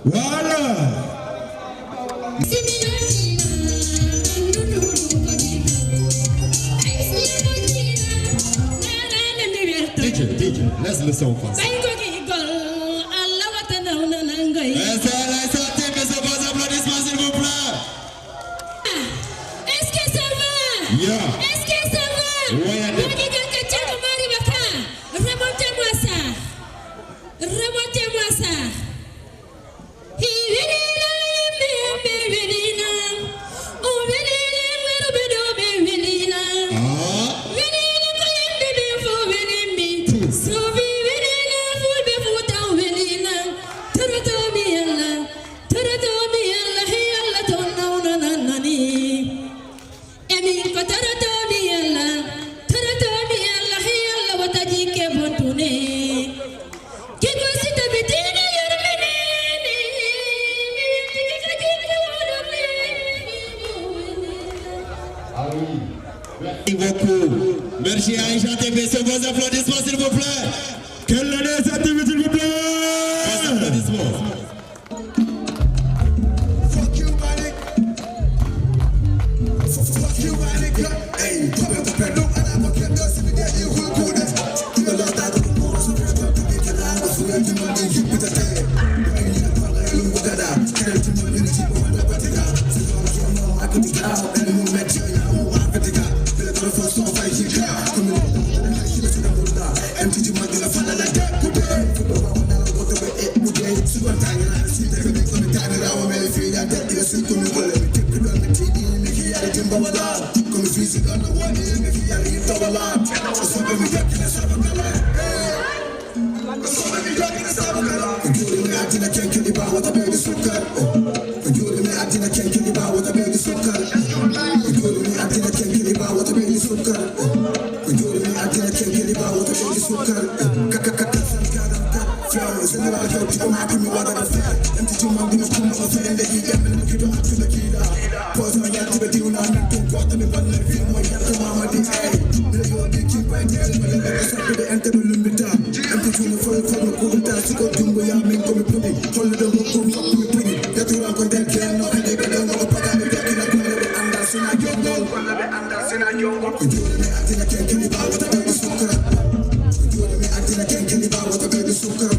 Voilà. DJ, let's listen first. Est-ce que ça va? Yeah. Est-ce que ça va? Remontez-moi ça. Remontez-moi ça. Merci beaucoup. Merci Aïcha TV, c'est vos applaudissements s'il vous plaît. Quelle année cette TV s'il vous plaît? Vos applaudissements. Fuck you, Malik. Fuck you, Malik. Hey, come on, come on. And I'm okay, no, see me there, you will go there. You know that I'm more so good, but you can have a full of the money, you put a day. You need a call, I don't look at that. Can't you know you keep on the particular. So you know I could be out, and you met you, you know I'm particular. First off, I hear ya. Come on, empty the mouth, the fun like that. Good day, for the one now, what the way it would be. So I'm tired, I see the good on the time, and I'm very free. I get the sweet to me, well, let me take it on the TV, make it out of Jimbo. Come visit on the one, make it out of Jimbo. So when we get in the Sabbath, so when we get in the Sabbath, you know, I can't kill you about what I made the sugar. You know, I can't kill you about what I made the sugar. You know, I can't kill you about what I made the sugar. You know, I can't kill you about what I made the sugar. Flowers, and I hope you don't have to me what I'm saying. And to my women, come on, and they get them, and you don't have to make it up. Pause my yard to the deal, and I'm too hot, and I'm going to feel my yard to mama, the A. You're the keep right there, and I'm going to the end of the limit. And to the full of the cool dance, to go to my yard, make me put it. Hold the book, come up to me. Get to rock on that can, and they get on the pack, and they're getting a good and dancing at your goal. And dancing at your goal. You do me, I think I can't kill you about what I made the sugar. You do me, I think I can't kill you about what I made the sugar.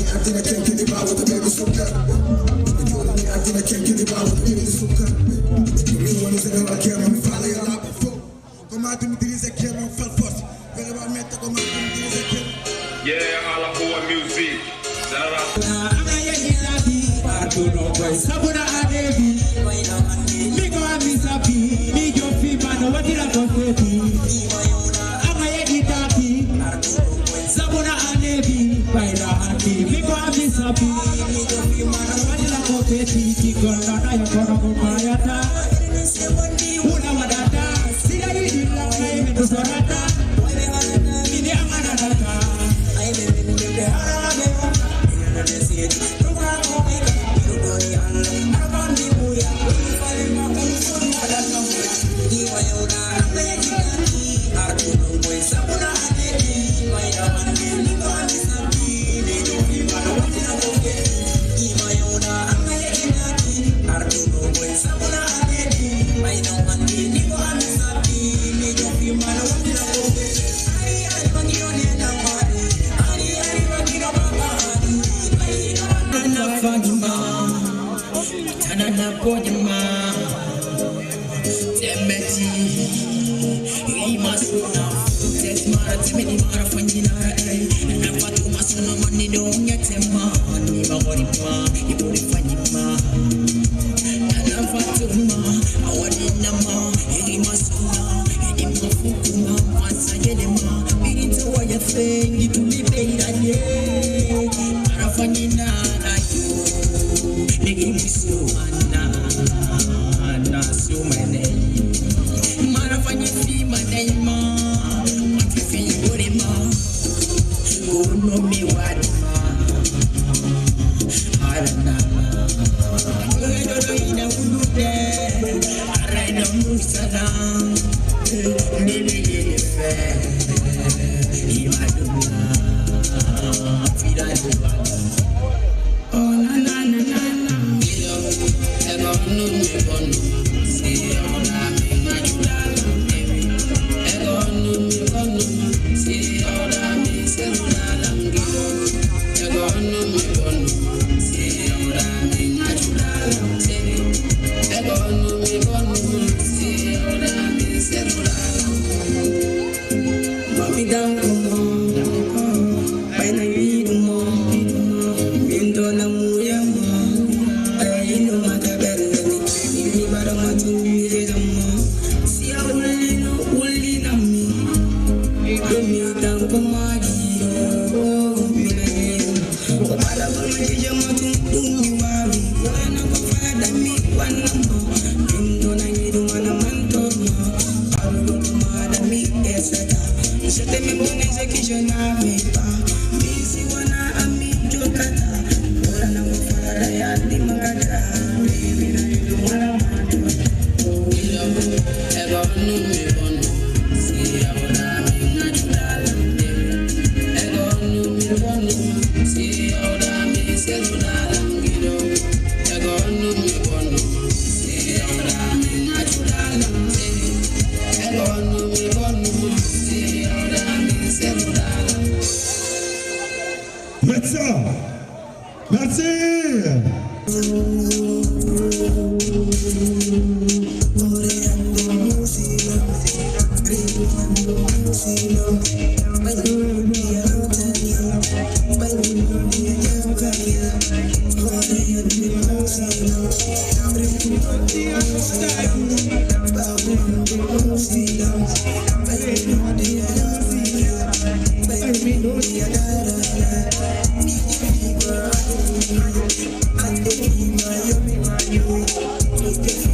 I think I can't get it out with the baby sugar. I think I can't get it out with the baby sugar. You want to say that I can't, I'm falling a lot before. Come out to me, this is a kid, I'm fell first. Very about me, come out to me, this is a kid. Yeah, all about music.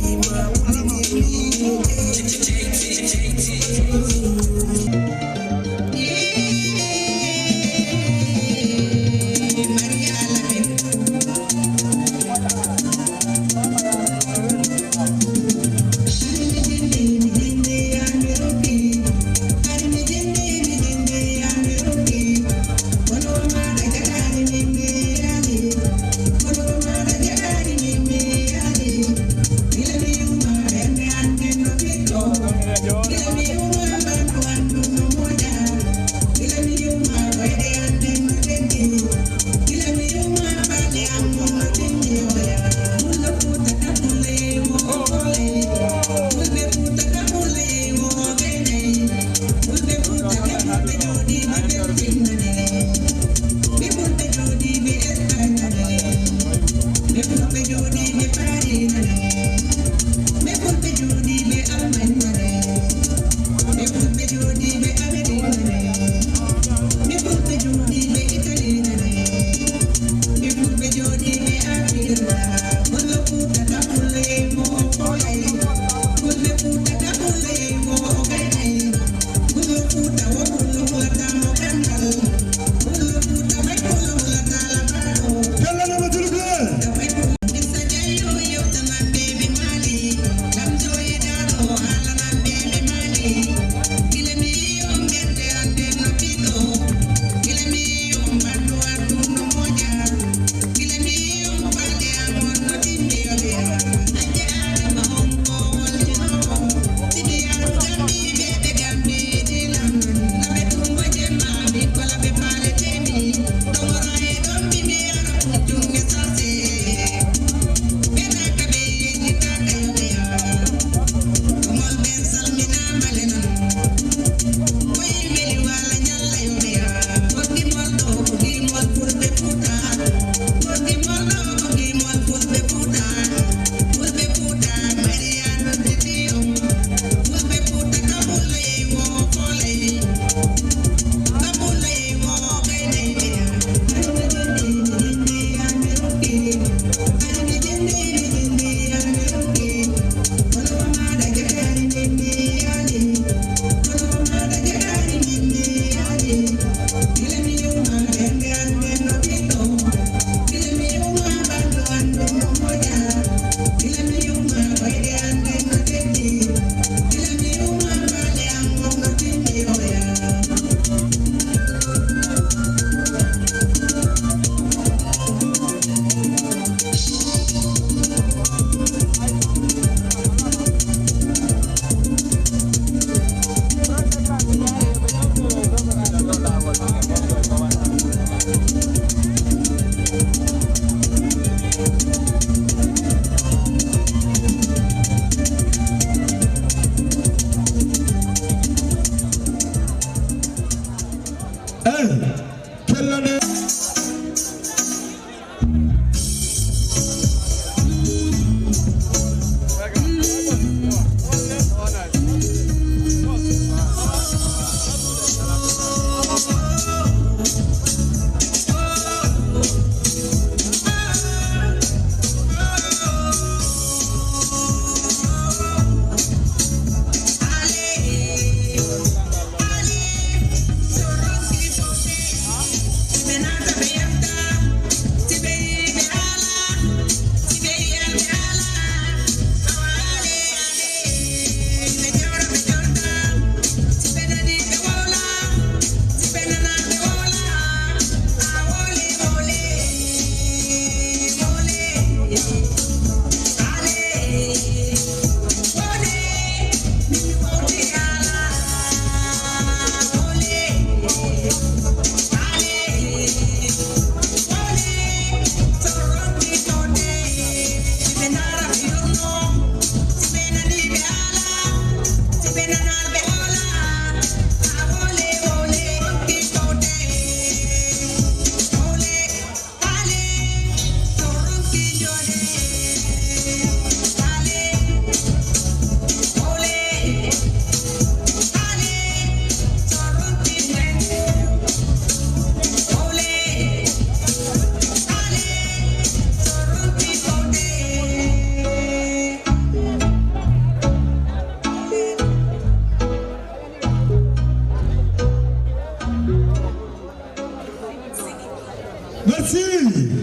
Feel Thank you.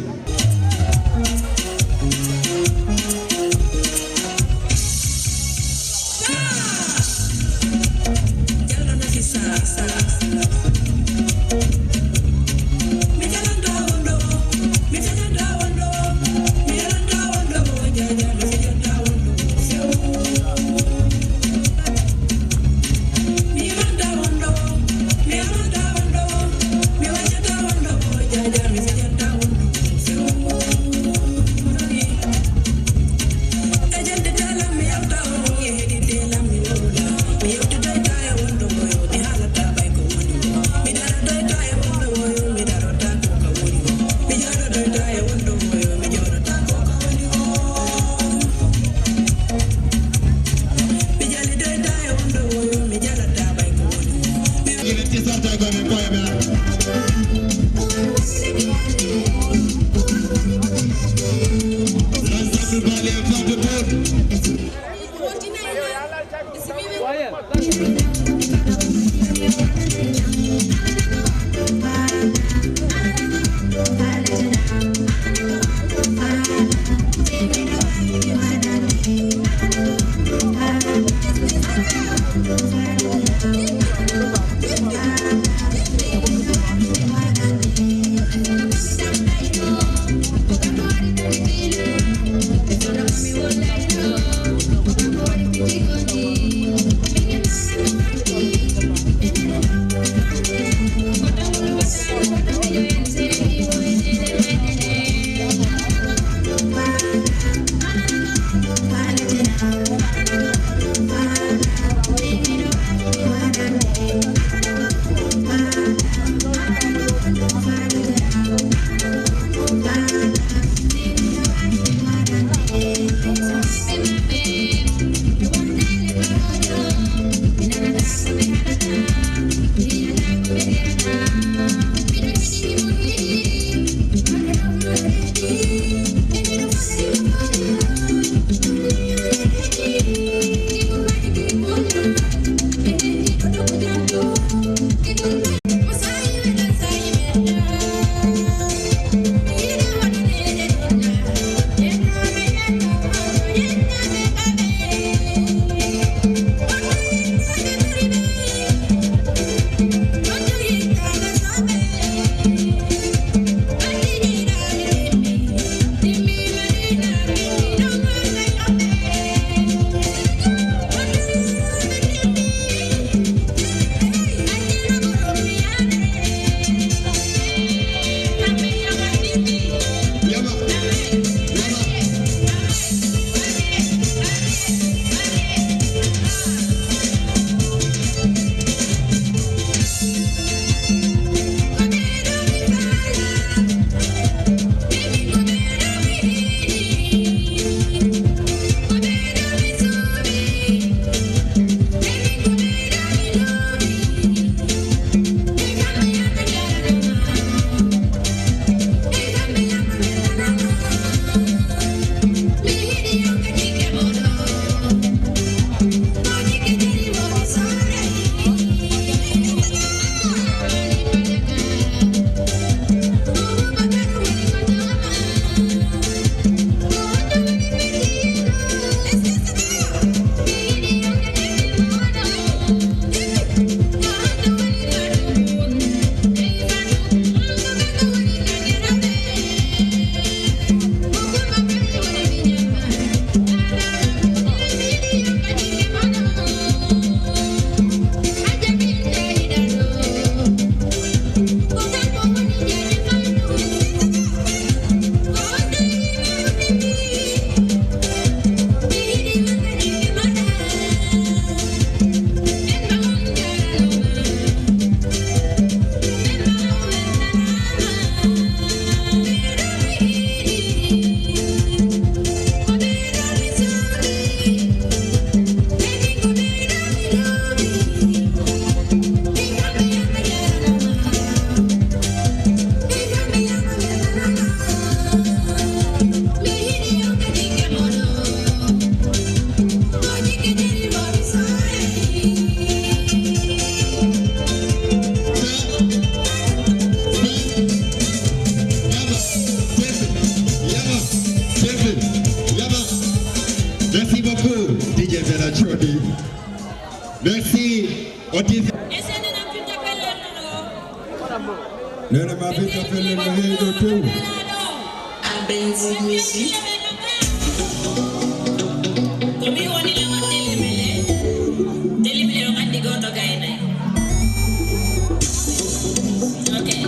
Otis. Ese nena pinta pelado. Nena ma pinta pelado hey do too. Abenzi music. Tomi woni la matelemele. Telemele o kandi go to gaina. Okay.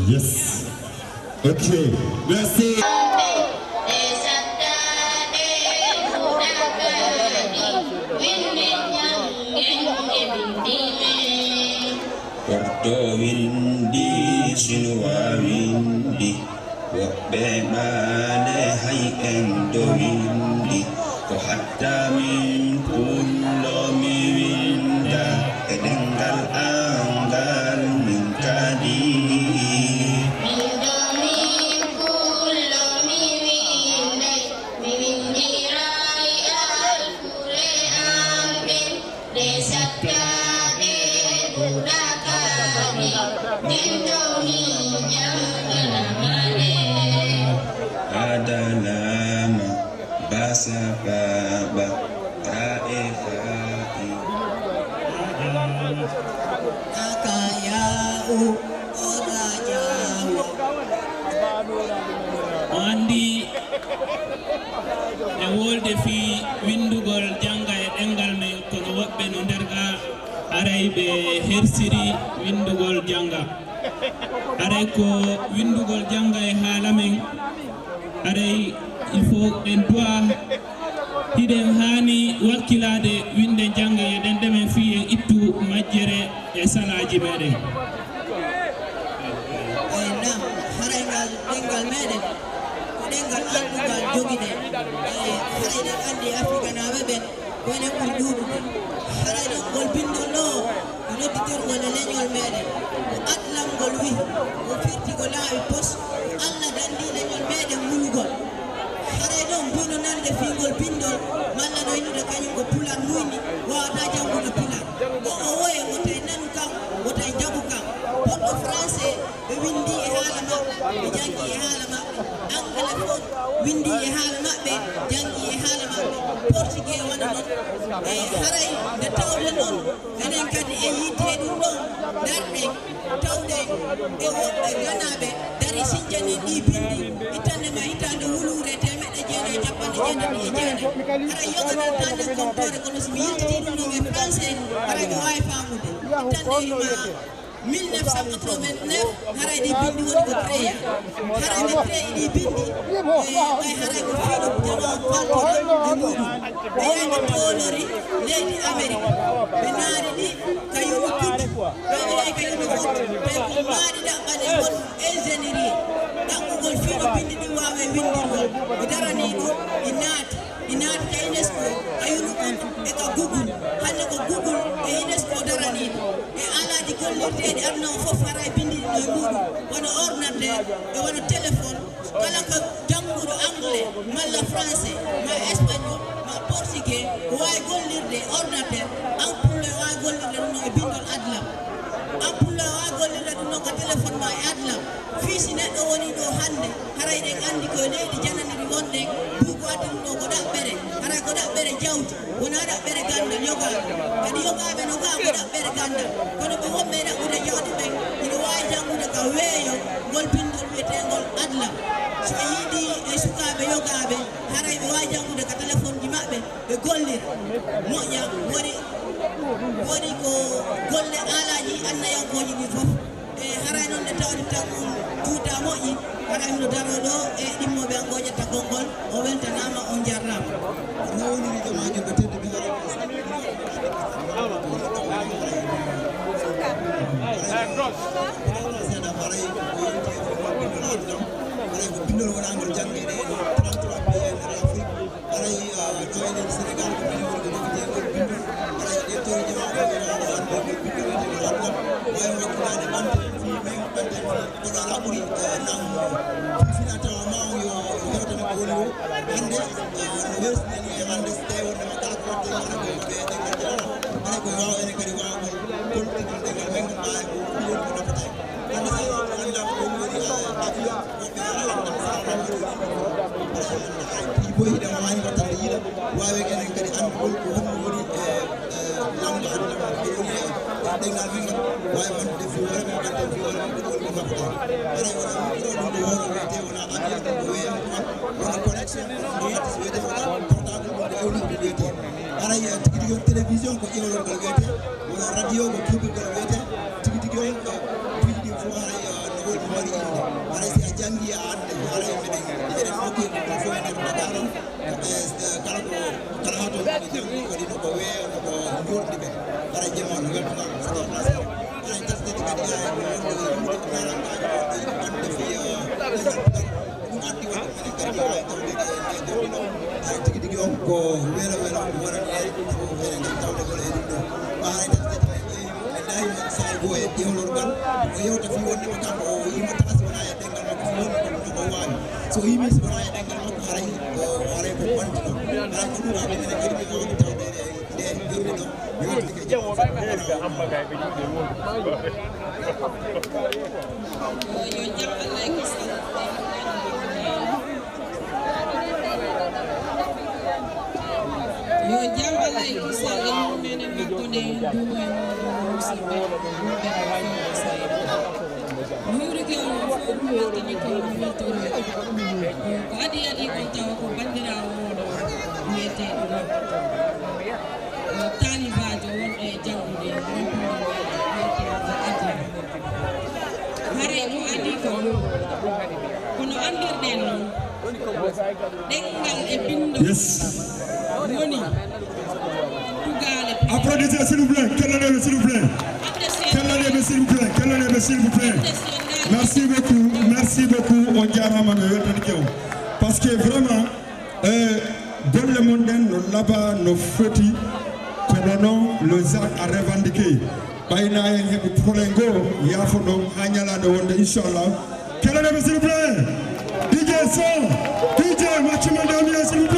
Yes. Okay. Merci. Porto windi sinwa windi woɓɓe maale hay en do windi ko hatta min pullo mi winda e ɗengal angal min kadi adalama basa baba taefai akayau orajawo andi e wolde fi windugol janga e ɗengal men kono woɓɓe no nderga aray ɓe hersiri windugol janga aray ko windugol janga e haala men aray il faut en doit hiɗen hani wakkilade winde janga e ɗen demen fi en ittu majjere e salaji meɗen nam haraygal ɗengal meɗen ko ɗengal andugal joguiɗen harayɗen andi africanaɓe ɓen wone ɓuri ɗuɗude harayɗen gol bindol ɗo ko nodditirgol e leñol meɗen ko adlamgol wi ko firti ko laawi pos allah dandi leñol meɗen muñugol haray ɗon mbino nande fingol bindol malla no innude kañum ko pular muyni wawata jangude pular o o woye wotay nanu kam wotay jaɓu kam poɗɗo français ɓe windi e haala maɓɓe ɓe jangi e haala maɓɓe anglais fof windi e haala maɓɓe jangi e haala maɓɓe portugais wana noon e haray nde tawde noon enen kadi e yiite ɗum ɗon darɗen tawɗen e woɓɓe ganaɓe dari sinjani ɗi bindi itande ma hitande wuluure temeɗɗe jeenayi capanɗe jeenaɗi e jeenayi hara yoganan tande comptore kono somi yiltiti ɗum ɗon e français hara mi wawi famude itande ma 1989 haray ɗi bindi woni ko créa haray ɓe créi ɗi bindi ɓay haray ko fiɗo jama faltore e muɗum ɓe yahi ɓe tolori leydi amérique ɓe naari ɗi kayumo kuddu ɓeɓe yahi kayumo kuddu ɓe ko maari ɗaɓɓane won ingénierie ɗaɓɓugol fiɗo bindi ɗi wawe windirgol ɓe darani ɗum ɗi naati ka unesco kayumo kuddu e ka google hande gollirteɗe aduna o fof hara e bindiɗi ɗo e muɗum wona ordinateur e wona téléphone kala ko jannguɗo anglais malla français ma espagnol ma portugais ko wawi gollirde ordinateur ampulle o wawi gollirde ɗum ɗo e bindol adlam ampulle o wawi gollirde ɗum ɗon ko téléphone ma e adlam fiisi neɗɗo woni ɗo hannde haray ɗen anndi koye leydi jananiri wonɗen buuko addi ɗum ɗo ko ɗaɓɓere haray ko ɗaɓɓere jawdi wona ɗaɓɓere gandal yogaɓe kadi yogaɓe no gaa ko ɗaɓɓere gandal kono ɓe wonɓe ɗaɓɓude jawdi ɓen ina wawi janngude ka weeyo ngol pindol wiyetengol adlam so ɓe yiiɗi e sukaɓe yogaɓe haray ɓe wawi janngude ka téléphone ji maɓɓe ɓe gollir moƴƴa woni ko golle alaji annayankoji ɗi fof e haray noon nde tawde tan juuta moƴƴi haray mino daro ɗo e ɗimmoɓe an goƴetta konngol o weltanama on jarrama nawonirijo majum ɓe tedde ɓe seeɗa haray ko bindol wonangol janggueɗe 33 pays nder afrique haray ɗo enen sénégal ko minen woni ko defitengol bindol haray ɗettori jamaɗo wande bindol wiyetego adlam wawi wakkilade ɓante fi men ɓante koɗo ala ɓuuri nammo fifina tawa ma yo hewtane ko woni o hande no wersnani e hande so tawi wondema kala ko watte hana ko ɓe ɗengal jalana haray koye wawa ene kadi wawgol kolɗigal ɗengal men gol ɓawi ko woni ko nafata hande sa anda ko woni woni avion woɓɓe andam sa boyi ɗema wani wattande yiiɗa wawi enen kadi andugol ko honno woni lamdo adlam ko woni ɗengal men ngal wawi wandude fi hoore men ɓanten fi hoore men ko woni ko nafata haray wona micro ɗum ɗo hono wiyete wona avion ɗum ɗo weya wona connexion ɗo watti so wiyete wona portable ɗum ɗo ewlude wiyete haray tigi tigi on télévision ko ƴewlorgol wiyete wona radio ko tuubirgol wiyete tigi tigi on piiji ɗi fof haray no woni mari inde haray si a jangi a ande haray meɗen mokki ɗum ɗo fof e nder Dakar on kala ko kala ha toon ɓe jangi kadi no ko weeyo no ko jolɗi ɓe haray jamanu weltanama saɗo nasara haray tefteɗe kadi yimɓe narangaji ɗo yiɗi ande fi ɗum addi wonde minen kadi mi wawi tawde e jomɗi ɗo haray tigi tigi on ko weelo weelo ko wonani en fof enen kadi tawdegol e ɗum ɗo haray tefteɗe e dayima sahay goo e ƴewlorgal o yewta fi wondema kanko o yima tasi wona e ɗengal makko fi wonde ko ɗum o wawi so yimi so wona e ɗengal makko haray haray ko wanti ɗo haray ko ɗum waɗi minen kadi mi wawde tawde nde jomɗi ɗo mi wattike jamo yo jam Allah e kisal e mumene makkonde dumo e musidɓe hewrike on fof weltani ko weltore ko adi adi kon tawa ko bandirawo moɗo wiyeteɗo talibajo won e janggude haray ko adi ko kono andirɗen noon ɗengal e bindo woni tugale Applaudissez s'il vous plaît, quel honneur s'il vous plaît. Quel honneur s'il vous plaît, quel honneur s'il vous plaît. Merci beaucoup, on jarama me weltani kew. Parce que vraiment, golle monɗen no laaɓa no foti kono noon le ZAC a revendiqué. ɓayna en heɓe problème goo yaafo ɗon ha ñalade wonde inchallah. Quel honneur s'il vous plaît. DJ Son, DJ Maximum Damien s'il vous plaît.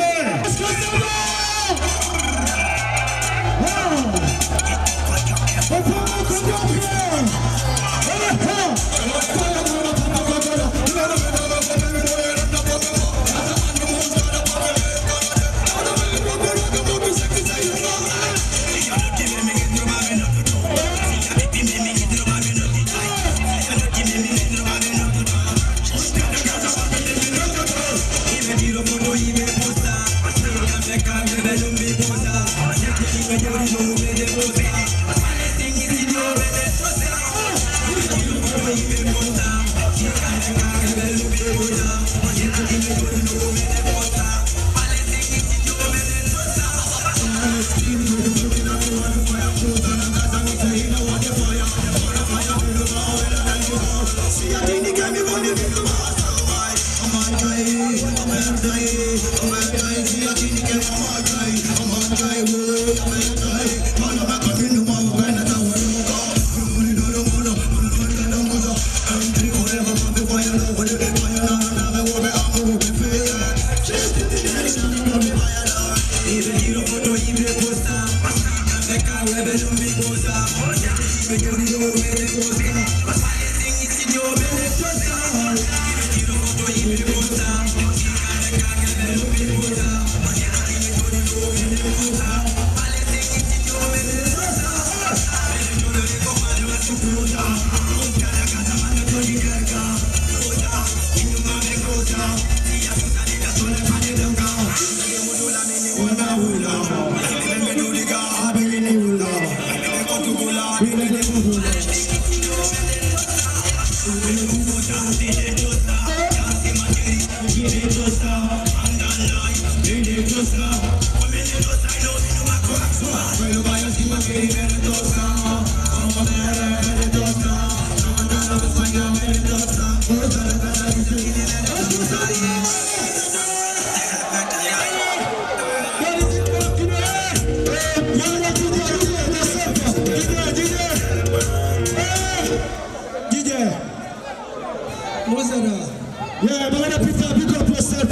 Yeah, but when people pick up yourself,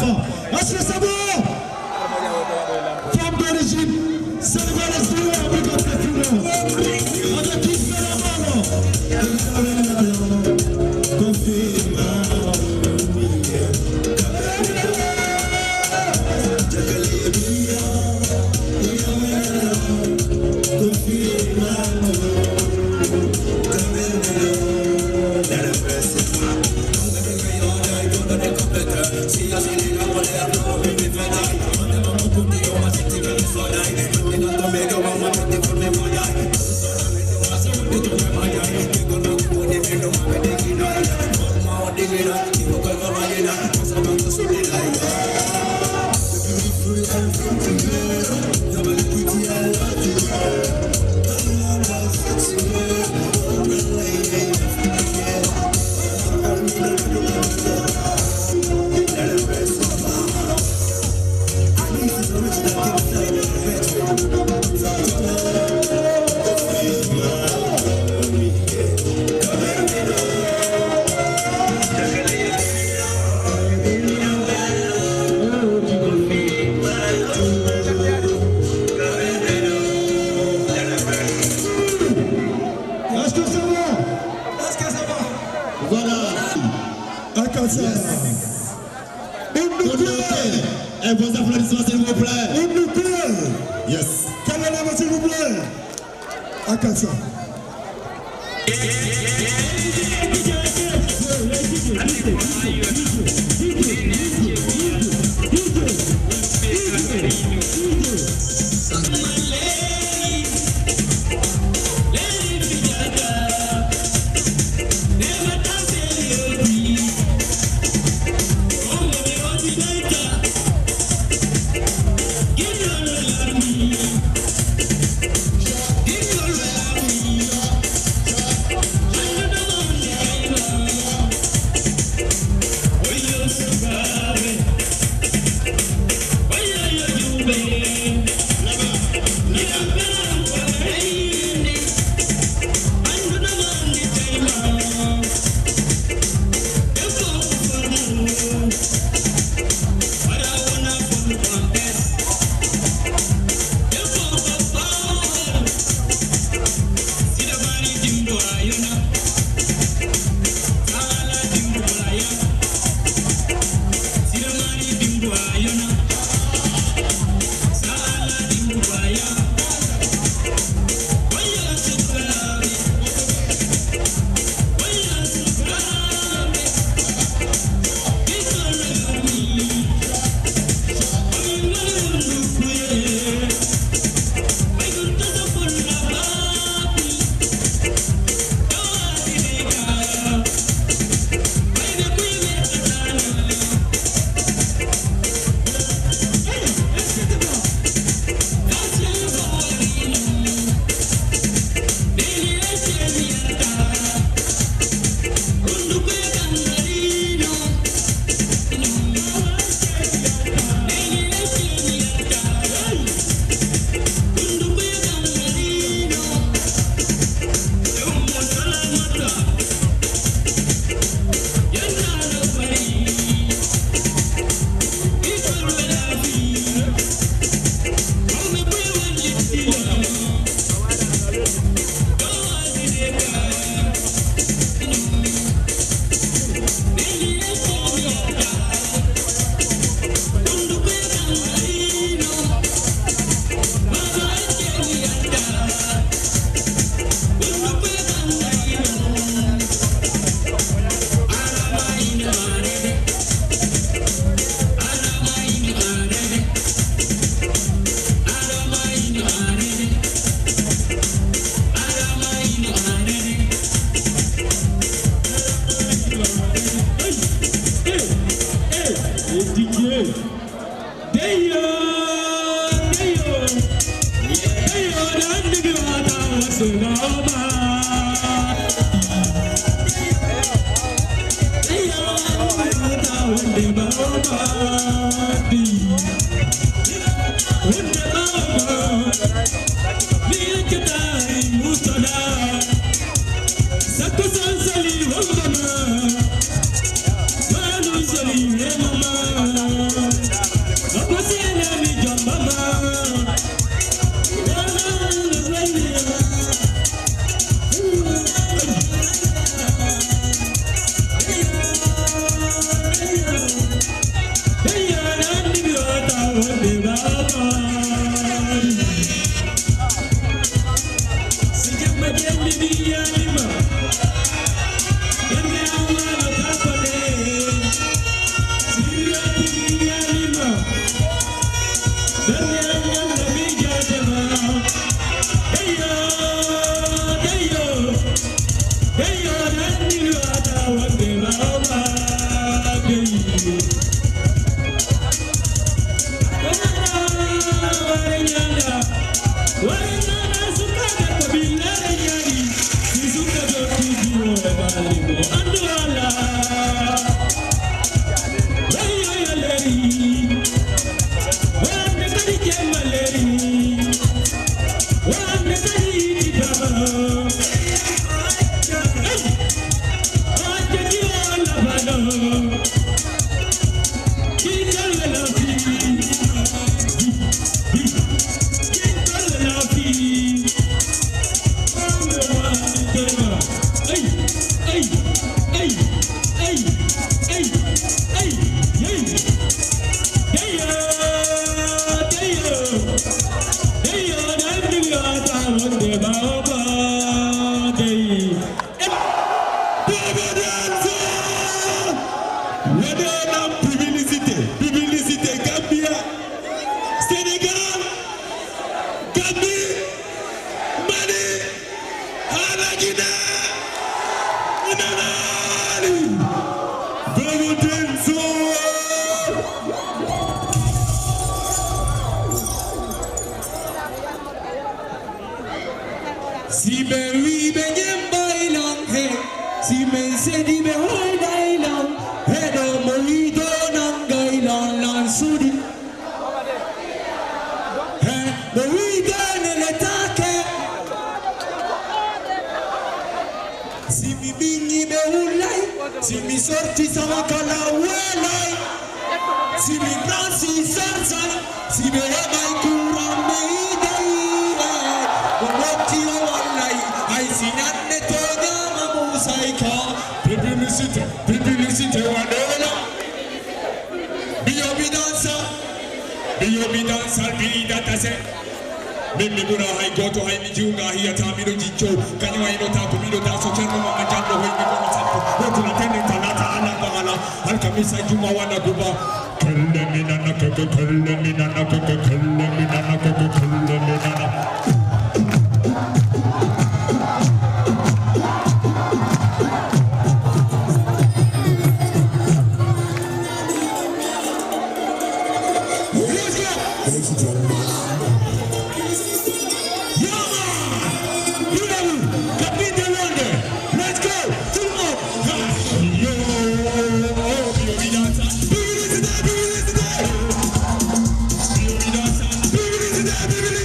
est-ce que c'est bon? Femme de régime, Sénégalais, c'est pick up the funeral. Avec qui fait la mano? Et vos applaudissements s'il vous plaît. Yes. Quel est le nom s'il vous plaît? Akasa. Oh,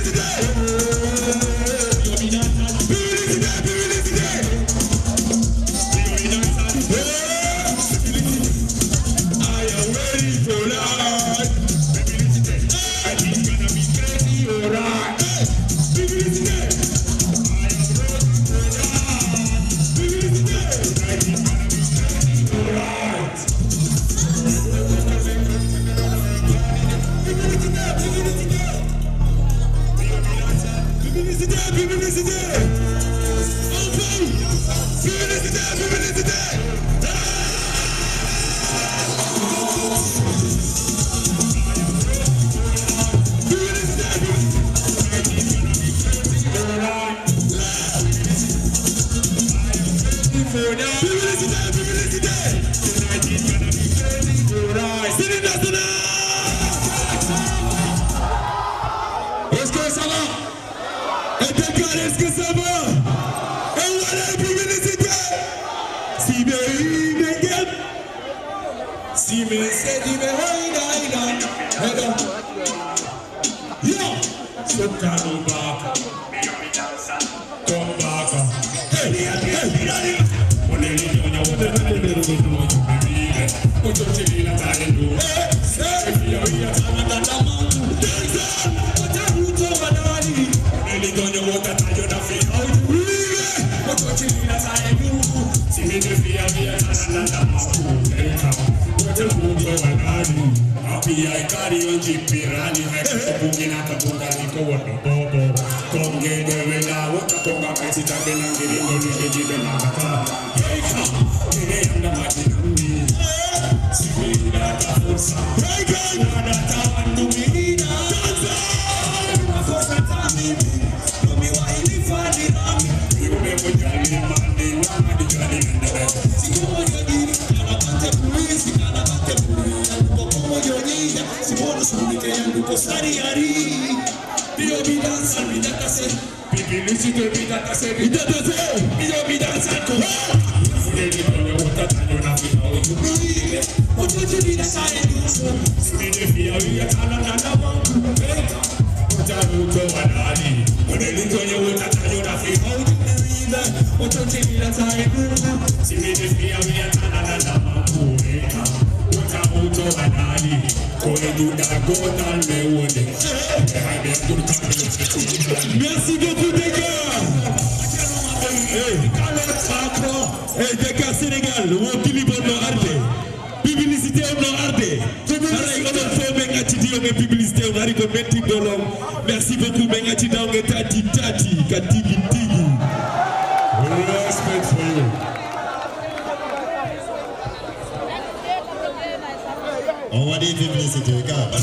Today. California. Publicité. Style national. Est-ce que ça va? Et Dakar, est-ce que ça va? Et voilà la publicité. Si bien si me c'est dit me hold yo so come back hey I carry on Jipirani, Hekapungina, Kapunga, Bobo, Konge, Devena, Wakaponga, Pesita, Benangiri, Benangata, Heka, the Matinami, Sivina, Forza, Heka, Wanata, and Lumina, Forza, Nomi, Wai, Fadi, you remember Johnny, Monday, Ramadi, Johnny, and the rest. Merci beaucoup les gars. Hey, Dakar Sénégal, on publie bon arte. Publicité on arte. Publicité on arrive au métier de l'homme. Merci beaucoup, Bengati Dangue Tati Tati, Katigi Tigi. Respect for you. On va dire publicité, regarde.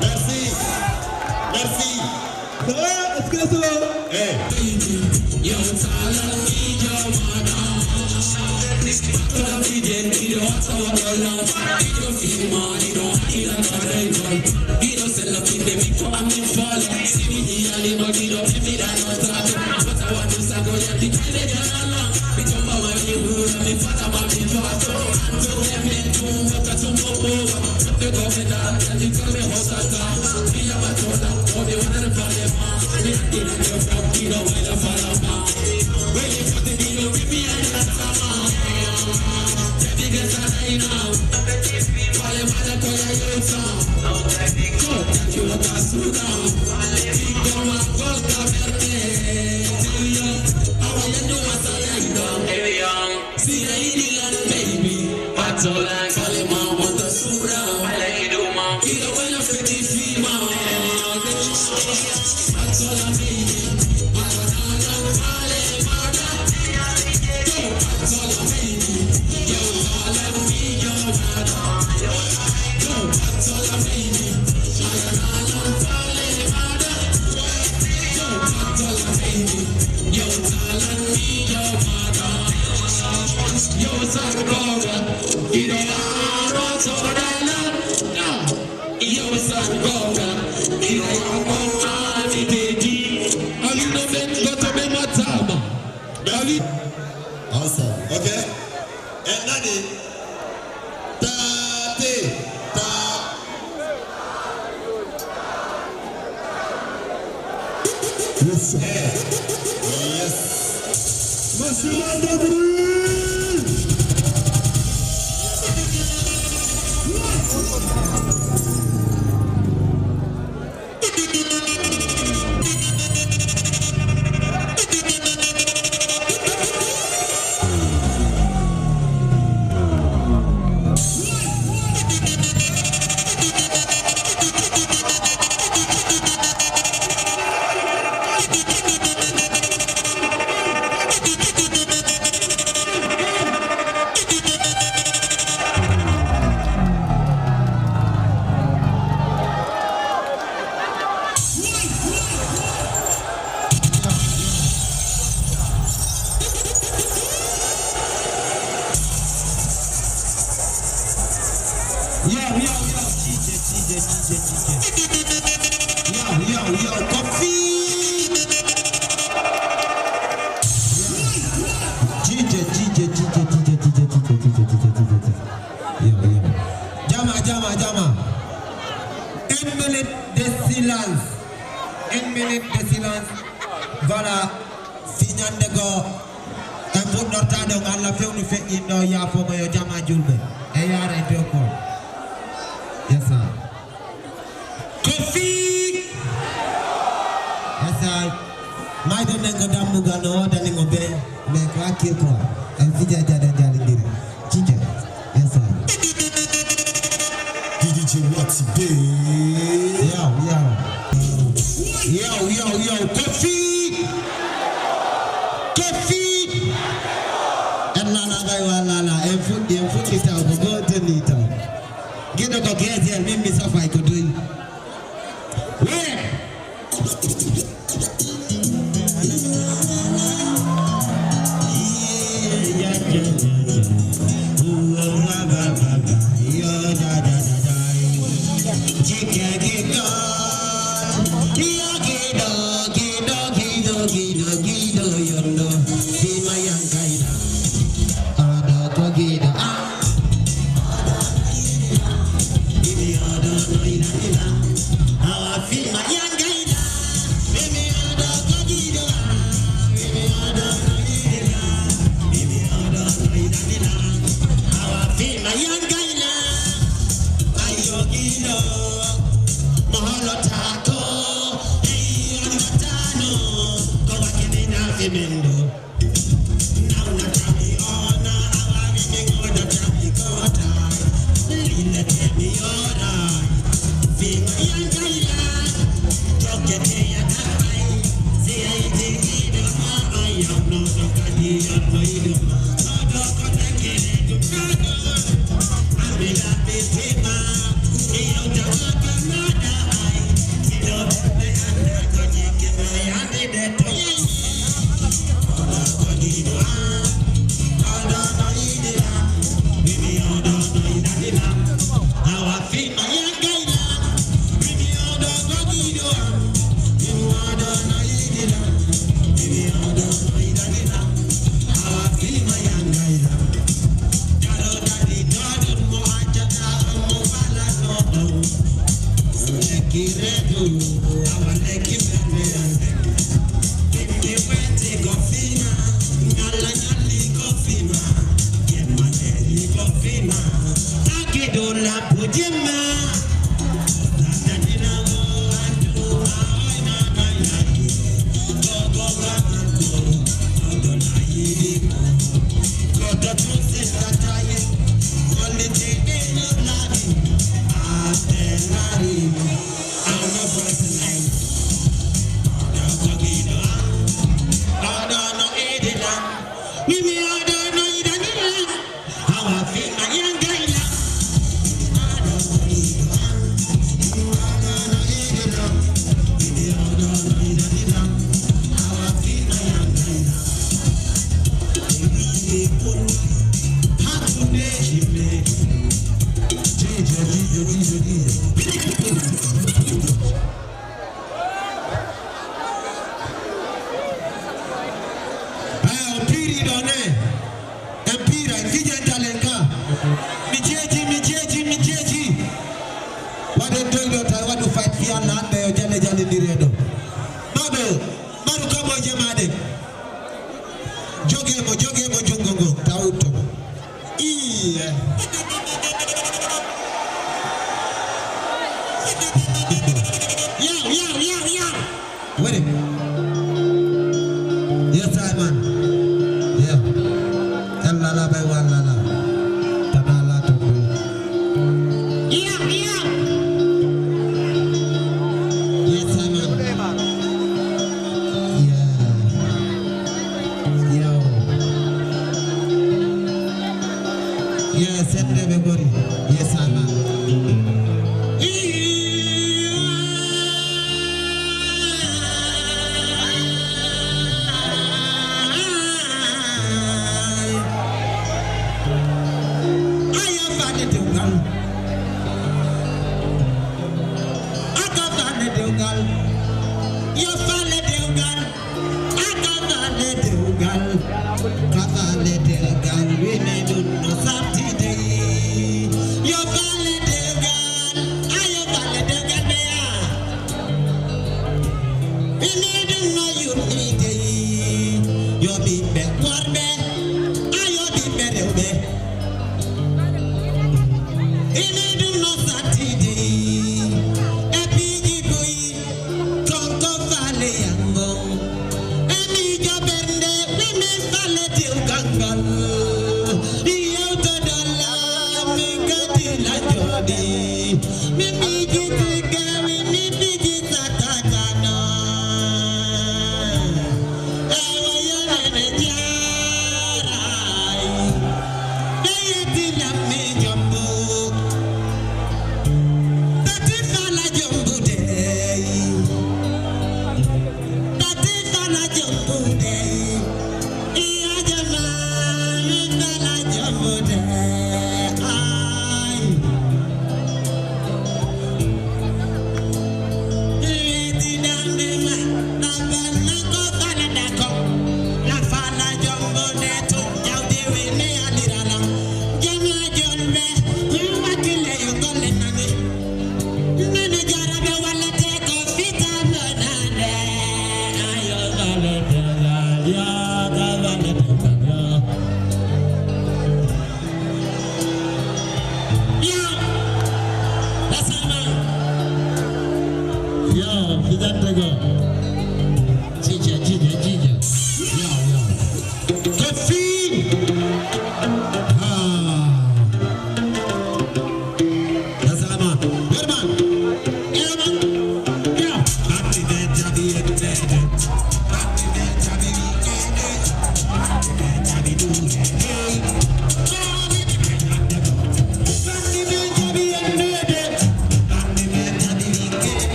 Merci. Merci. Ça va? Est-ce que ça va? Awesome. Okay. And Nani. Yes, sir. Yes. Maximum de bruit. Yo, coffee. Jama. 1 minute de silence. 1 minute de silence. Voilà. Signandego. Un peu d'ortado à la fin nous fait une ya pour moi jama julbe. Et ya arrêté ko. Yes sir. Coffee. Yes sir. My don't go down Mugano, then go be make a kill ko. And Vija jada jali Chicha. Yes sir. DJ Watts babe. Yo, coffee. And la, and food it out, go to it out. Get up again here, make me suffer, I could do it. Where? I'm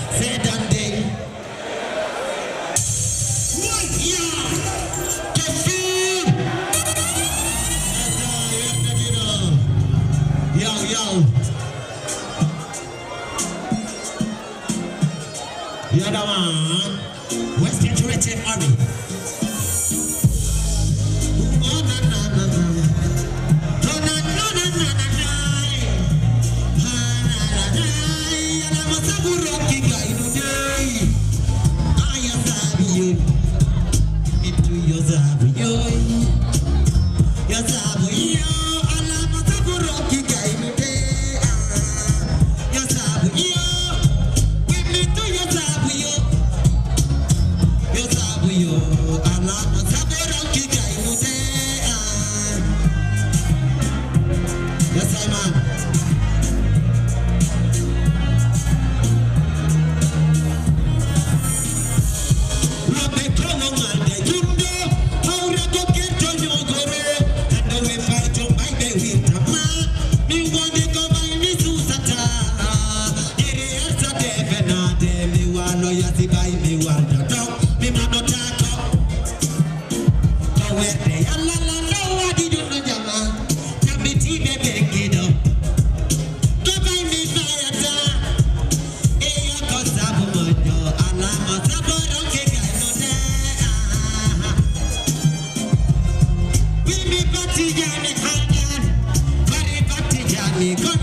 Tell me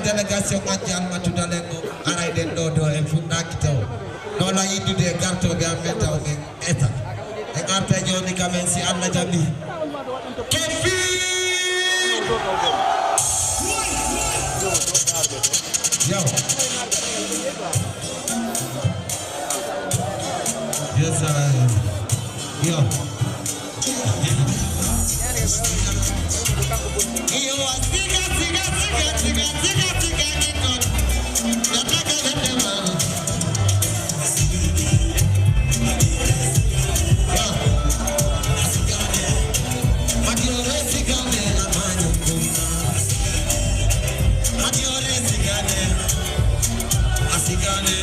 Délégation mondiale Matudalengo arayde dodo en fundaki taw non la yiddude garto be ameta o be eta e garta joni kamen si Allah jabi kefi yo yes yo yo siga Asigane,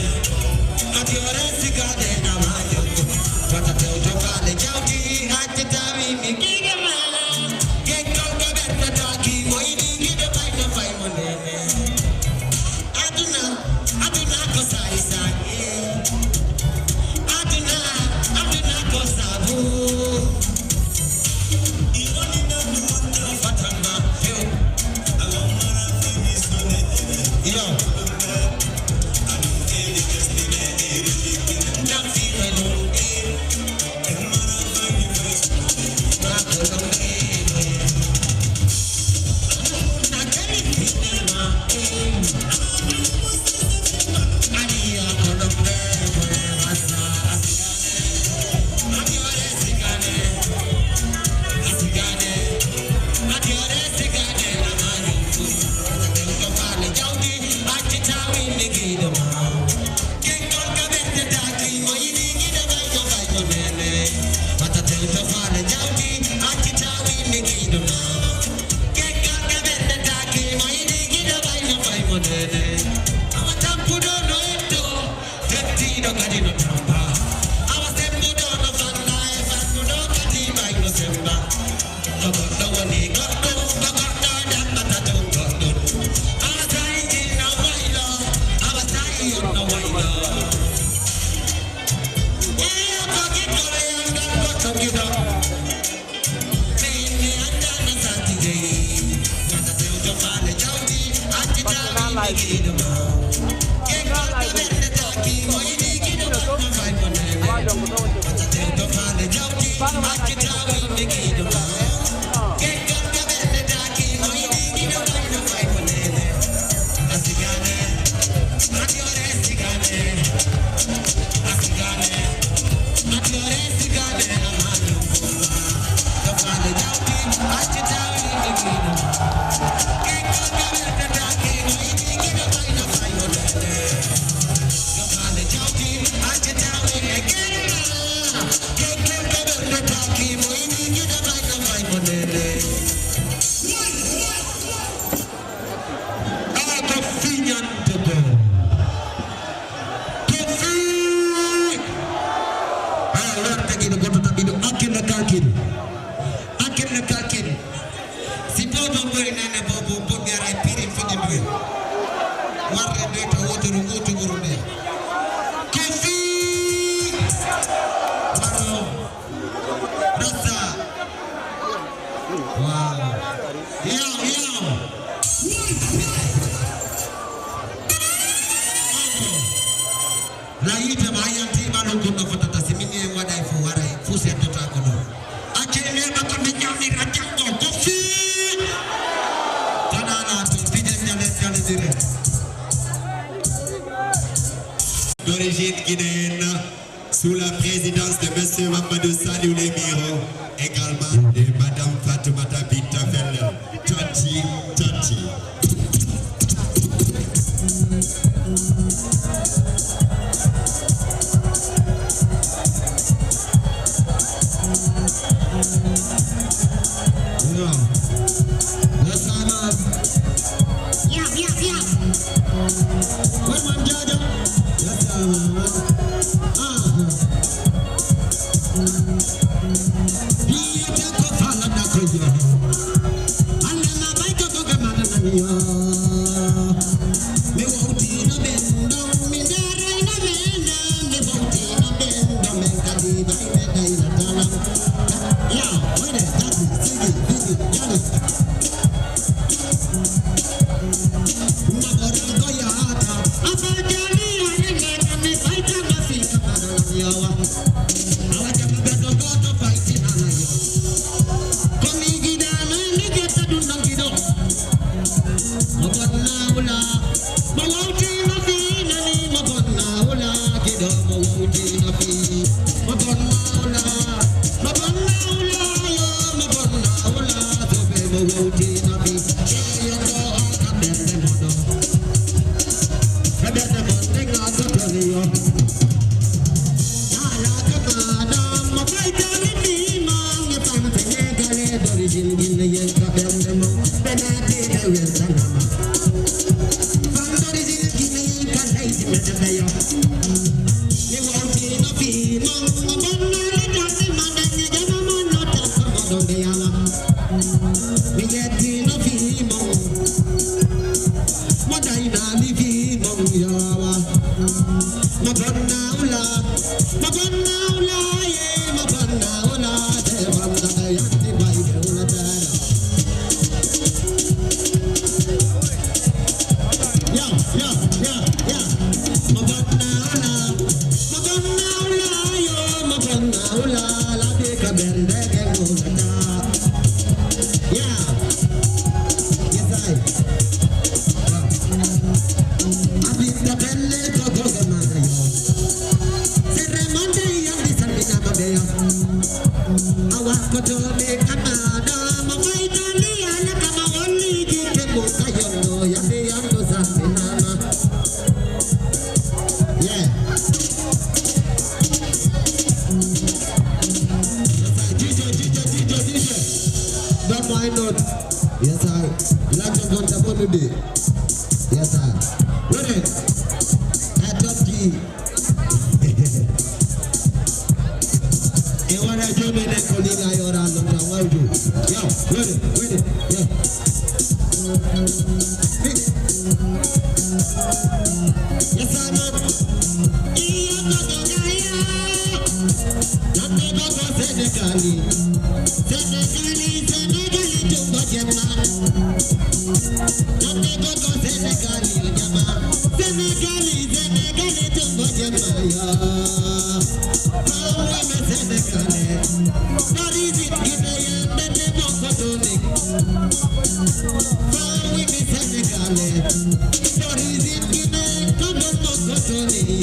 D'origine guinéenne, sous la présidence de M. Mamadou Saliou Lémiro, également de Mme Fatoumata Binta Fellel. Tati, Tati. E wana jobe ne kolina yora lonta waudu. Yo, with it, yeah. Yes, I'm up. Iya kogaya. Nante gogo Senegali. Senegali tumbo jema. Nante gogo Senegali jema. Senegali tumbo jema ya. Power me Senegali. What is it? Give me a minute more photonic. Power me Senegali. What is it? Give me a minute more photonic.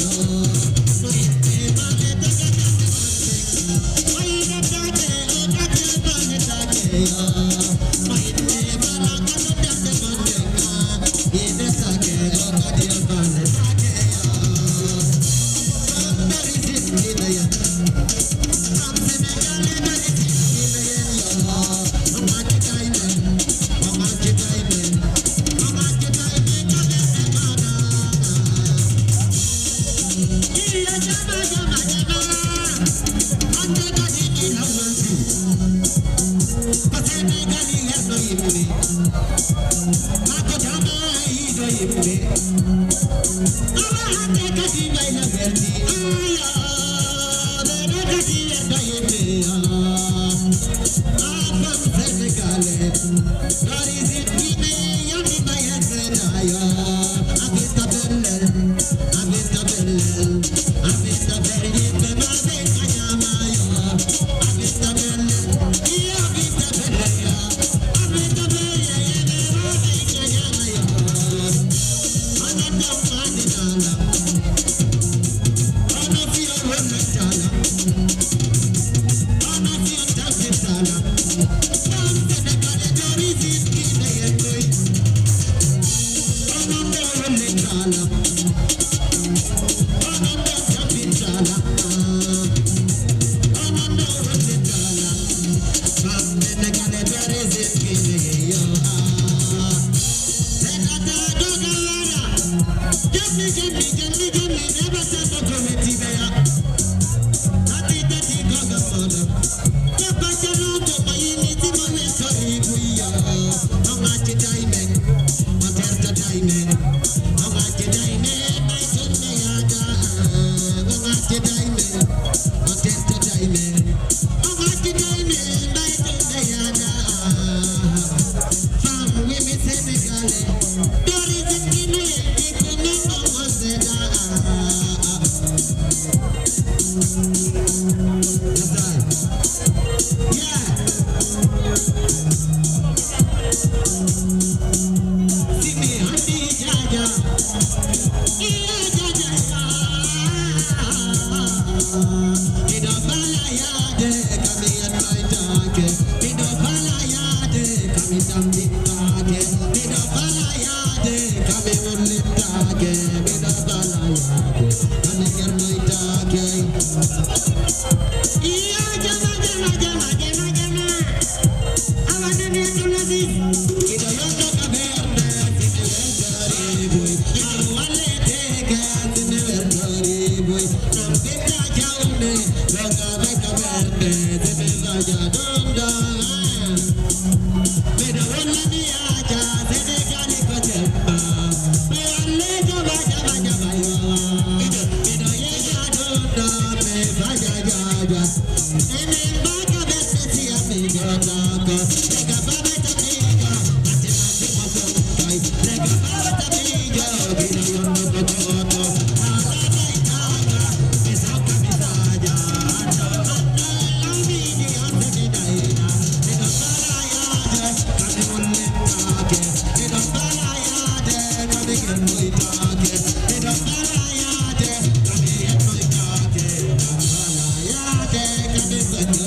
Thank you.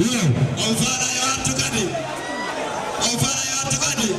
On va là, il y a tout gagné. On va là, il y a tout gagné.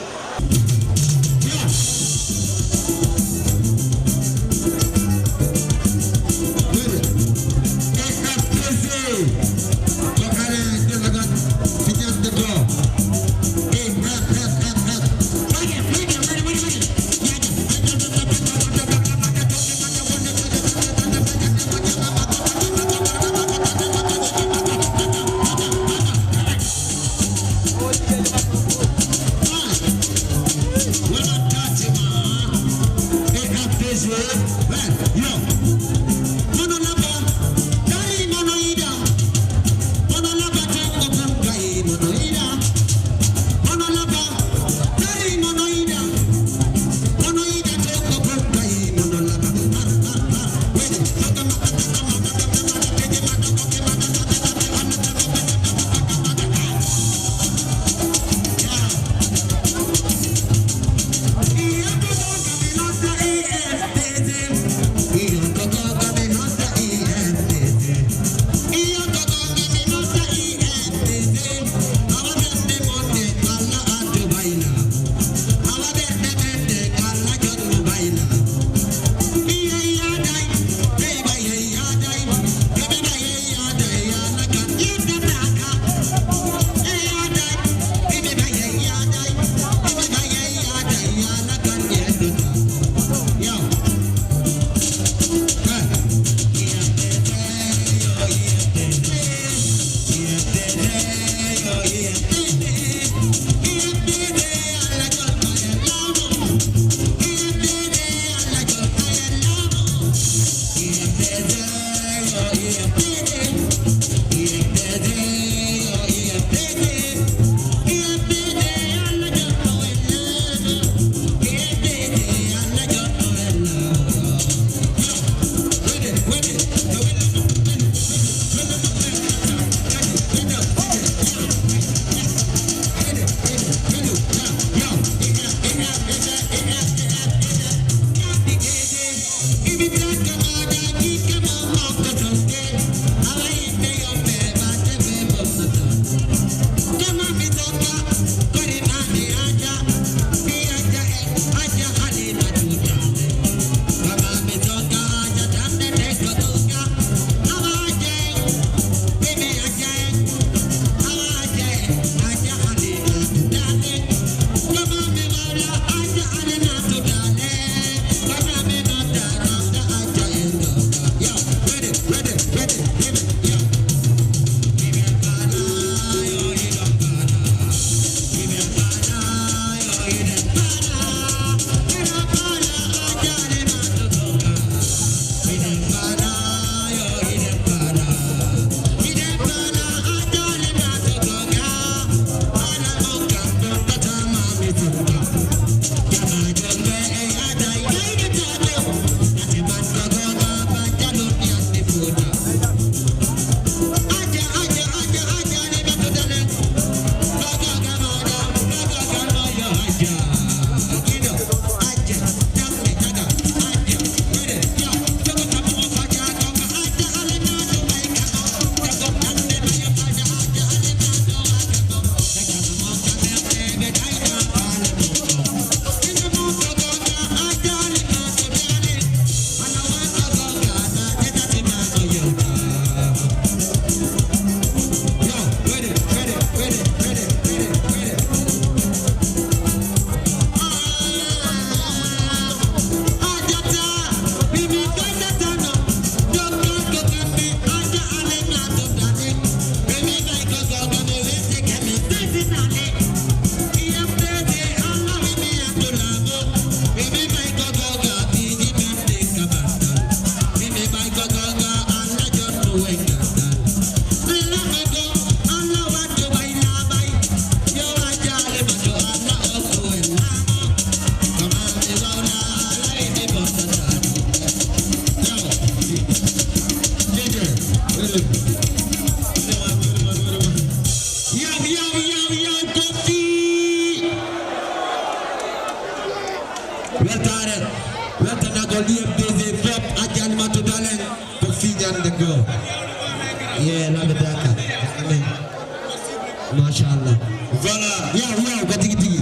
Machallah. Voilà. Yo, gati tigi.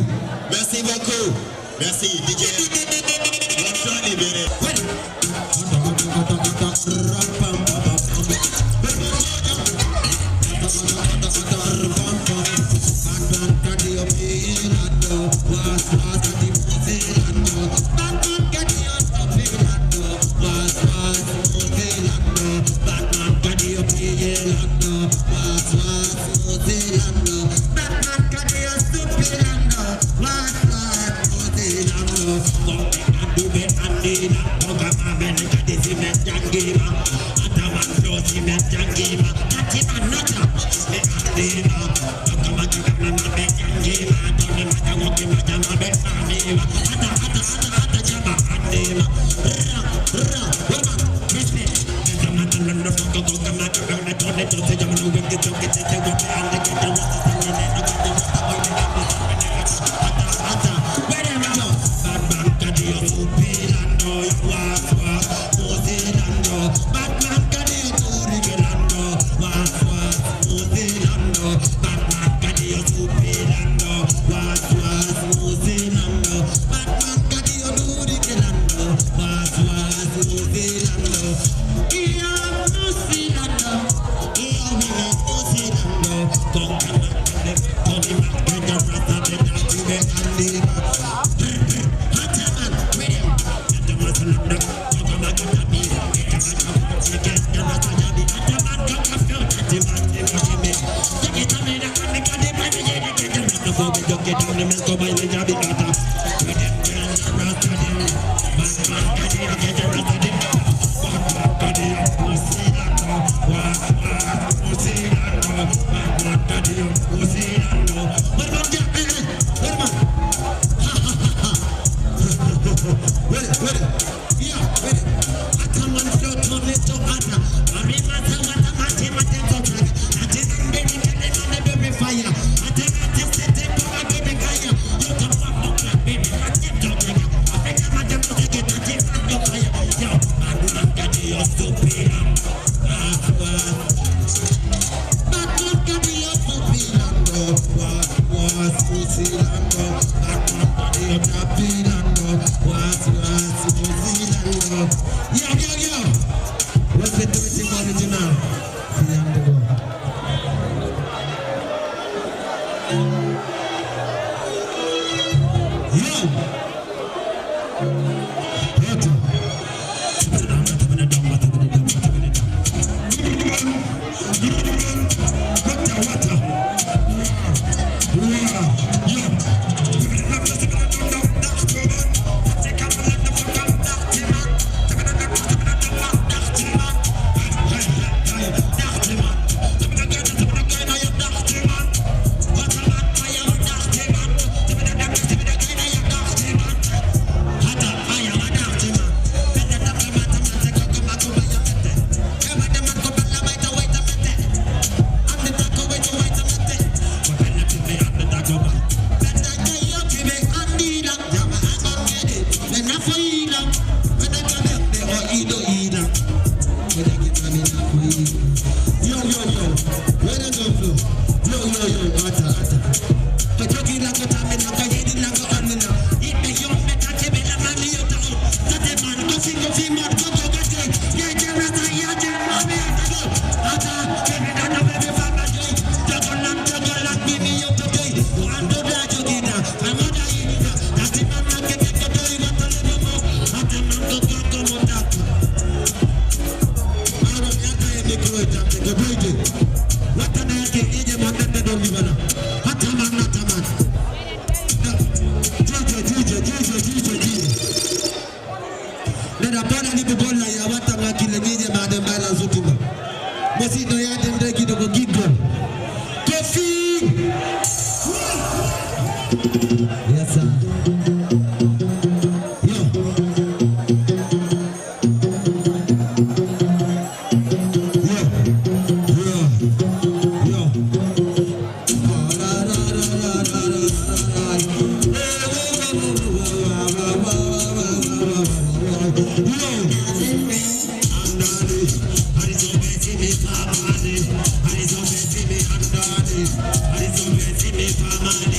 Merci beaucoup. Merci, DJ. Bonsoir, libéré. Yes, sir. Yo. Ataman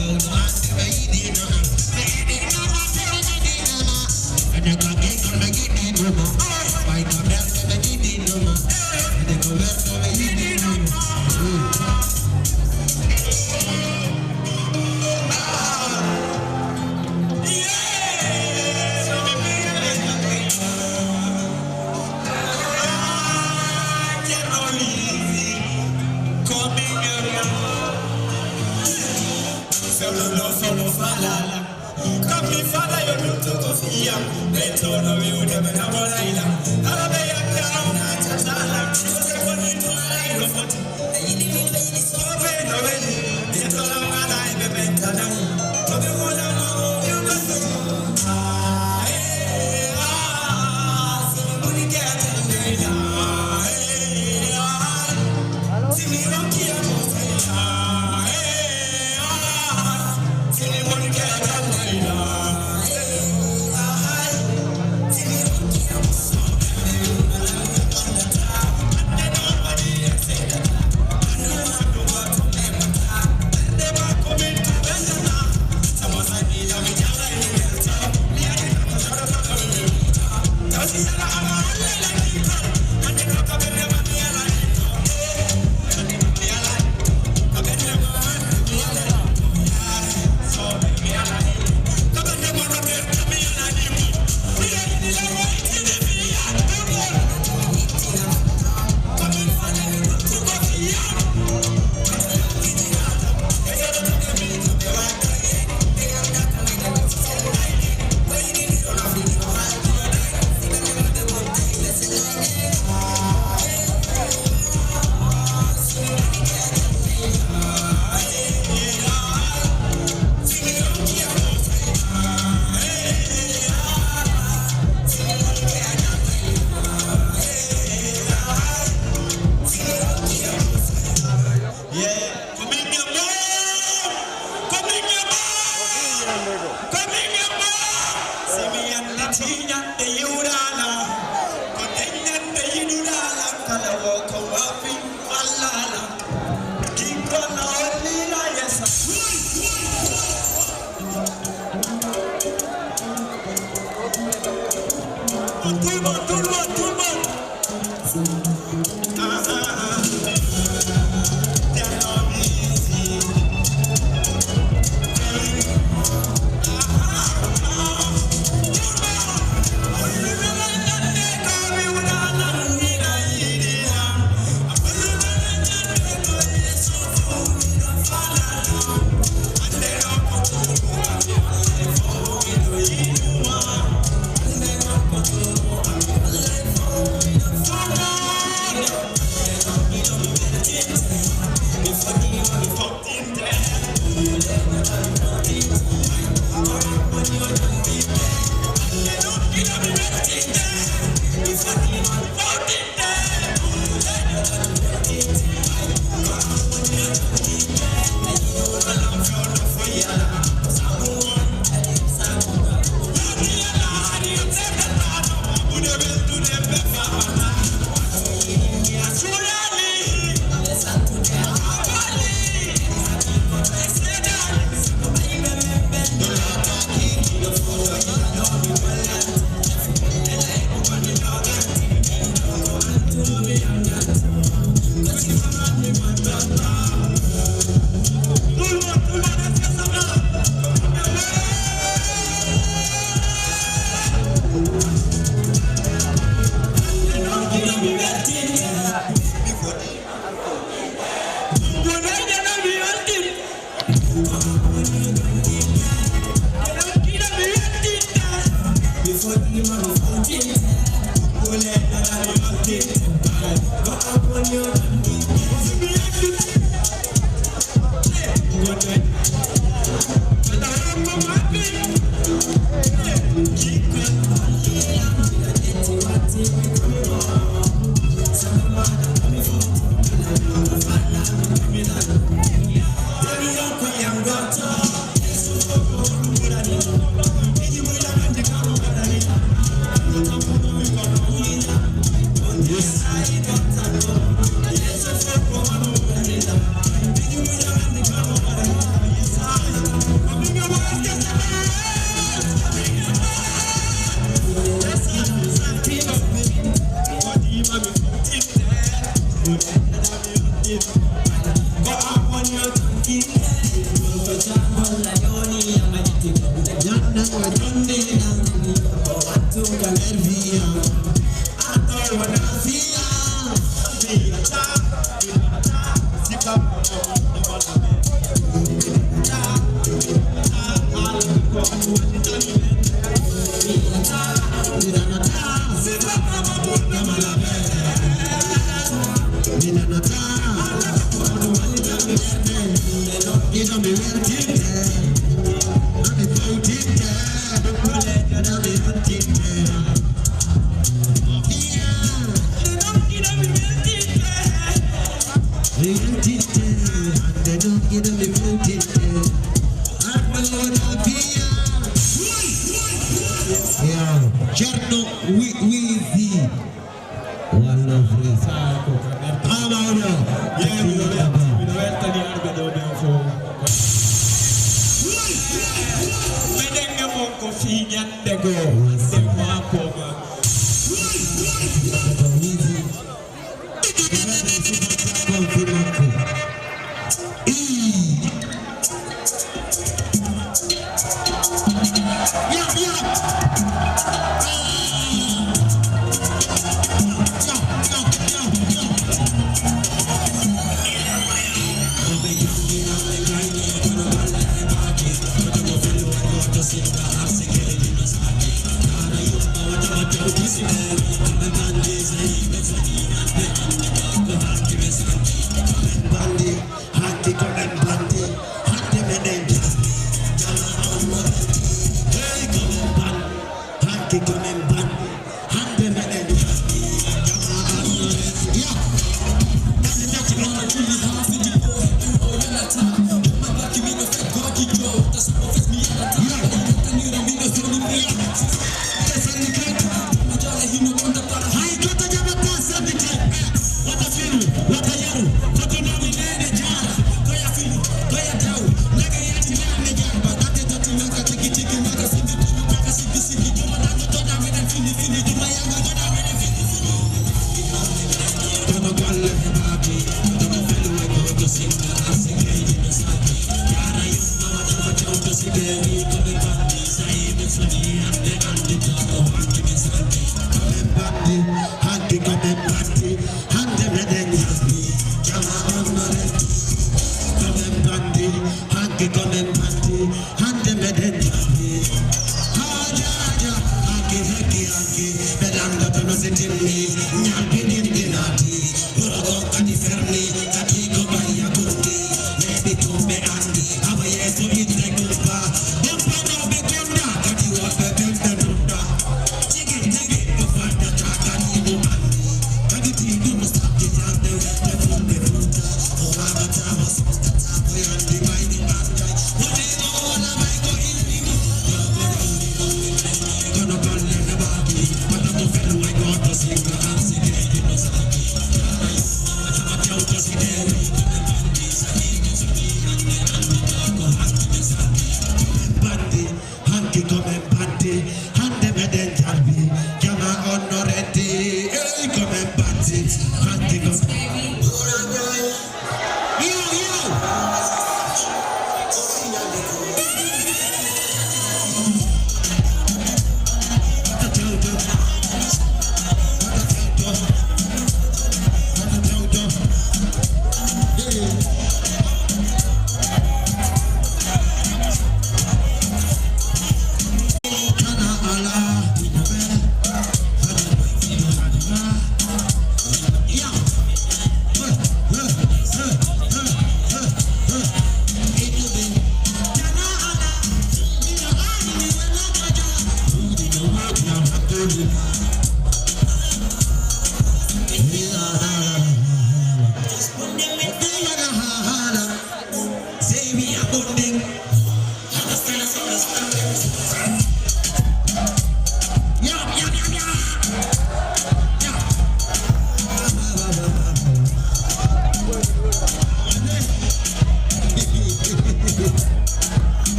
Go to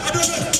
Adonne.